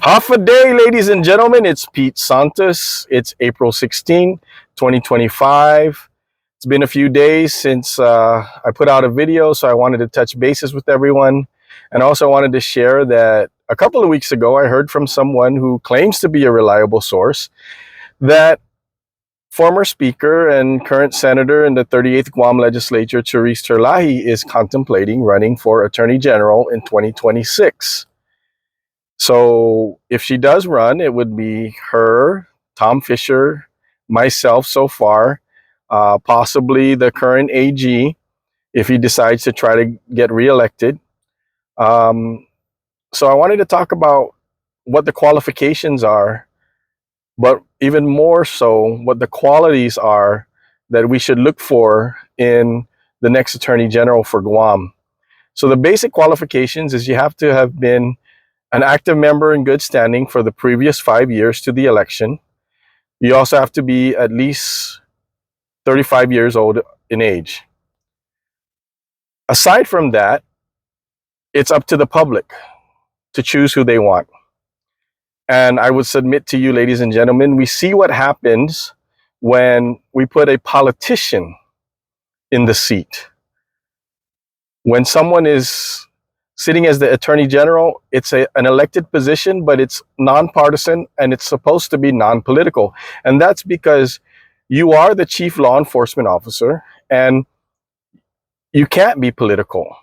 Half a day, ladies and gentlemen. It's Pete Santos. It's April 16, 2025. It's been a few days since I put out a video, so I wanted to touch bases with everyone. And also wanted to share that a couple of weeks ago, I heard from someone who claims to be a reliable source that former Speaker and current Senator in the 38th Guam Legislature, Therese Terlahi, is contemplating running for Attorney General in 2026. So if she does run, it would be her, Tom Fisher, myself so far, possibly the current AG if he decides to try to get reelected. So I wanted to talk about what the qualifications are, but even more so what the qualities are that we should look for in the next Attorney General for Guam. So the basic qualifications is you have to have been an active member in good standing for the previous 5 years to the election. You also have to be at least 35 years old in age. Aside from that, it's up to the public to choose who they want. And I would submit to you, ladies and gentlemen, we see what happens when we put a politician in the seat. When someone is sitting as the Attorney General, it's an elected position, but it's nonpartisan and it's supposed to be non-political. And that's because you are the chief law enforcement officer and you can't be political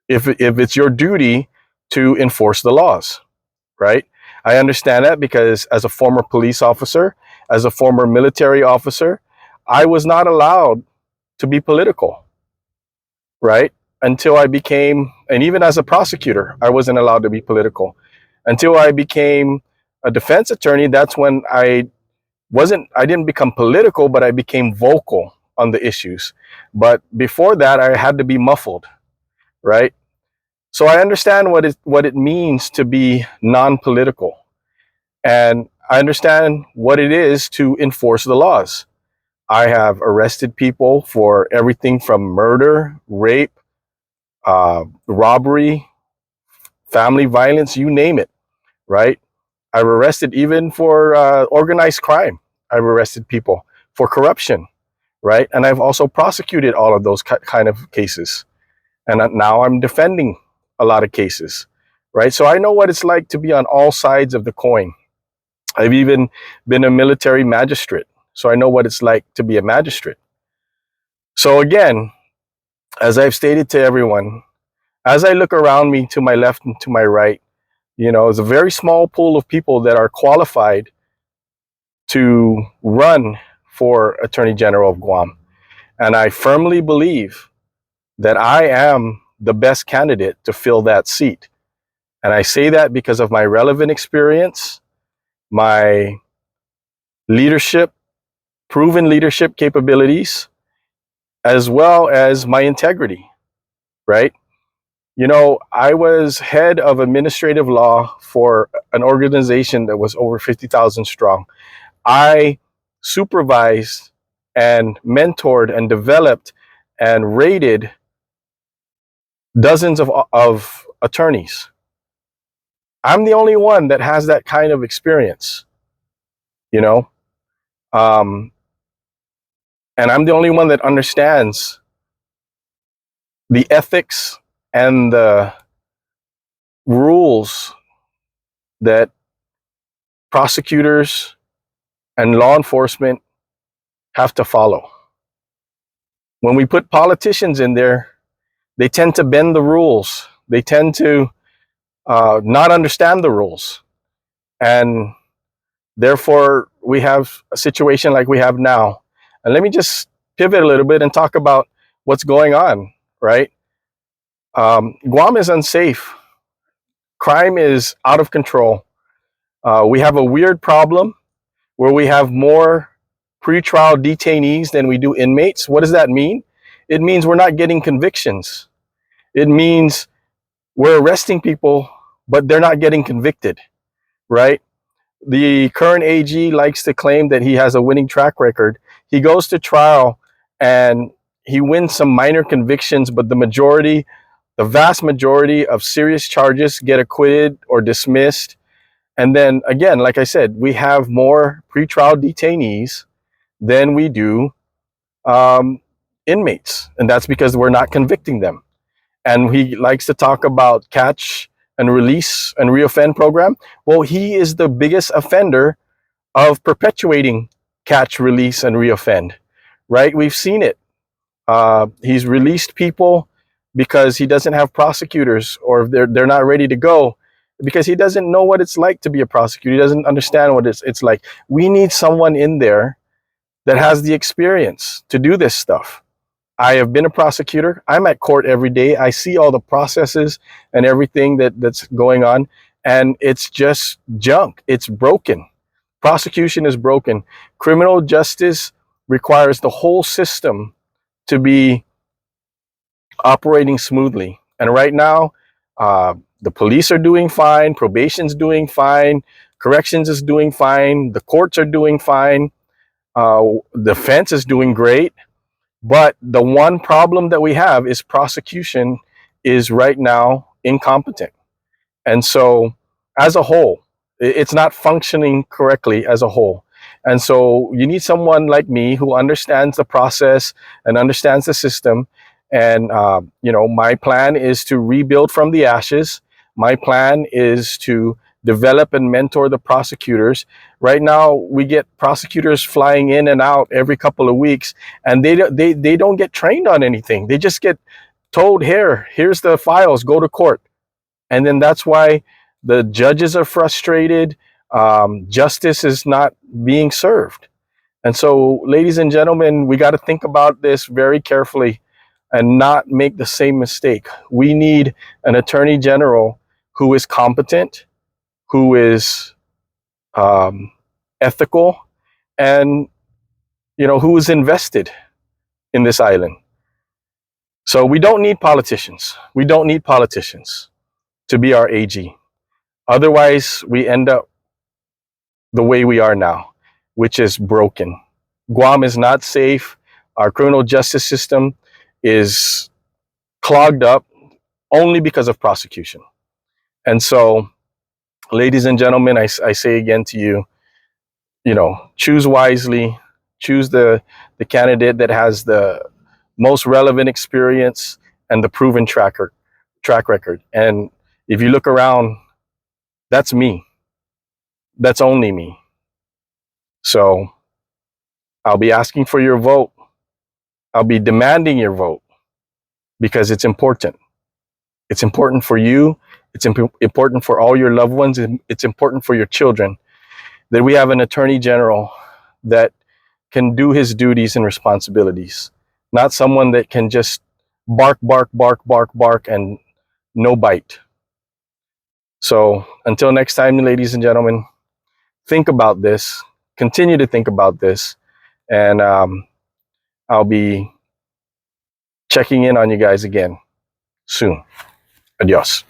if it's your duty to enforce the laws, right? I understand that because as a former police officer, as a former military officer, I was not allowed to be political, right? Until I became, and even as a prosecutor, I wasn't allowed to be political. Until I became a defense attorney, that's when I didn't become political, but I became vocal on the issues. But before that, I had to be muffled, right? So I understand what it means to be non-political. And I understand what it is to enforce the laws. I have arrested people for everything from murder, rape, robbery, family violence, you name it, right? I've arrested even for organized crime. I've arrested people for corruption, right? And I've also prosecuted all of those kind of cases. And now I'm defending a lot of cases, right? So I know what it's like to be on all sides of the coin. I've even been a military magistrate, so I know what it's like to be a magistrate. So again, as I've stated to everyone, as I look around me to my left and to my right, it's a very small pool of people that are qualified to run for Attorney General of Guam. And I firmly believe that I am the best candidate to fill that seat. And I say that because of my relevant experience, my leadership, proven leadership capabilities, as well as my integrity, right? I was head of administrative law for an organization that was over 50,000 strong. I supervised and mentored and developed and rated dozens of attorneys. I'm the only one that has that kind of experience, and I'm the only one that understands the ethics and the rules that prosecutors and law enforcement have to follow. When we put politicians in there, they tend to bend the rules. They tend to not understand the rules. And therefore, we have a situation like we have now. And let me just pivot a little bit and talk about what's going on, right? Guam is unsafe. Crime is out of control. We have a weird problem where we have more pretrial detainees than we do inmates. What does that mean? It means we're not getting convictions. It means we're arresting people, but they're not getting convicted, right? The current AG likes to claim that he has a winning track record. He goes to trial and he wins some minor convictions, but the vast majority of serious charges get acquitted or dismissed. And then again, like I said, we have more pretrial detainees than we do inmates. And that's because we're not convicting them. And he likes to talk about catch and release and reoffend program. Well, he is the biggest offender of perpetuating catch, release, and reoffend, right? We've seen it. He's released people because he doesn't have prosecutors, or they're not ready to go, because he doesn't know what it's like to be a prosecutor. He doesn't understand what it's like. We need someone in there that has the experience to do this stuff. I have been a prosecutor. I'm at court every day. I see all the processes and everything that's going on, and it's just junk. It's broken. Prosecution is broken. Criminal justice requires the whole system to be operating smoothly. And right now, the police are doing fine, probation's doing fine, corrections is doing fine, the courts are doing fine, defense is doing great. But the one problem that we have is prosecution is right now incompetent. And so as a whole, it's not functioning correctly as a whole. And so you need someone like me who understands the process and understands the system. And, my plan is to rebuild from the ashes. My plan is to develop and mentor the prosecutors. Right now, we get prosecutors flying in and out every couple of weeks, and they don't get trained on anything. They just get told, here's the files, go to court. And then that's why the judges are frustrated. Justice is not being served. And so, ladies and gentlemen, we got to think about this very carefully and not make the same mistake. We need an attorney general who is competent, who is ethical, and who is invested in this island. So we don't need politicians. We don't need politicians to be our AG. Otherwise, we end up the way we are now, which is broken. Guam is not safe. Our criminal justice system is clogged up only because of prosecution. And so, ladies and gentlemen, I say again to you, choose wisely, choose the candidate that has the most relevant experience and the proven track record. And if you look around, that's me. That's only me. So I'll be asking for your vote. I'll be demanding your vote because it's important. It's important for you. It's important for all your loved ones. It's important for your children that we have an attorney general that can do his duties and responsibilities, not someone that can just bark, bark, bark, bark, bark, and no bite. So until next time, ladies and gentlemen, think about this, continue to think about this, and I'll be checking in on you guys again soon. Adios.